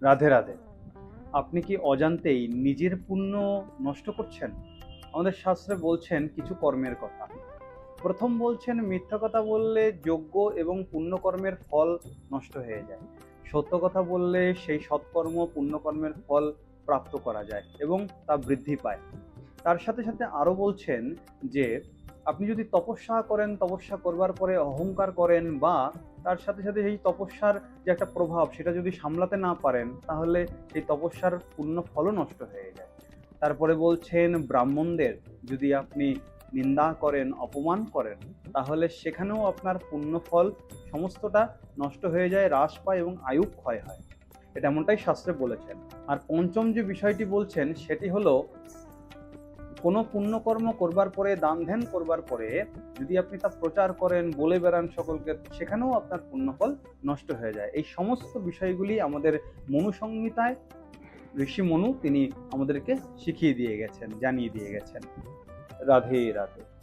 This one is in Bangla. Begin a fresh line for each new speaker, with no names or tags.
রাধে রাধে। আপনি কি অজান্তেই নিজের পুণ্য নষ্ট করছেন? আমাদের শাস্ত্রে বলছেন কিছু কর্মের কথা। প্রথম বলছেন মিথ্যা কথা বললে যজ্ঞ এবং পুণ্যকর্মের ফল নষ্ট হয়ে যায়। সত্য কথা বললে সেই সৎকর্ম পুণ্যকর্মের ফল প্রাপ্ত করা যায় এবং তা বৃদ্ধি পায়। তার সাথে সাথে আরো বলছেন যে আপনি যদি তপস্যা করেন, তপস্যা করবার পরে অহংকার করেন, বা তার সাথে সাথে সেই তপস্যার যে একটা প্রভাব সেটা যদি সামলাতে না পারেন, তাহলে সেই তপস্যার পূর্ণ ফলও নষ্ট হয়ে যায়। তারপরে বলছেন ব্রাহ্মণদের যদি আপনি নিন্দা করেন, অপমান করেন, তাহলে সেখানেও আপনার পুণ্য ফল সমস্তটা নষ্ট হয়ে যায়, হ্রাস পায় এবং আয়ু ক্ষয় হয়। এটা এমনটাই শাস্ত্রে বলেছেন। আর পঞ্চম যে বিষয়টি বলছেন সেটি হলো কোনো পুণ্যকর্ম করবার পরে, দান ধ্যান করবার পরে যদি আপনি তা প্রচার করেন, বলে বেড়ান সকলকে, সেখানেও আপনার পুণ্যফল নষ্ট হয়ে যায়। এই সমস্ত বিষয়গুলি আমাদের মনু সংহিতায় ঋষি মনু তিনি আমাদেরকে শিখিয়ে দিয়ে গেছেন, জানিয়ে দিয়ে গেছেন। রাধে রাধে।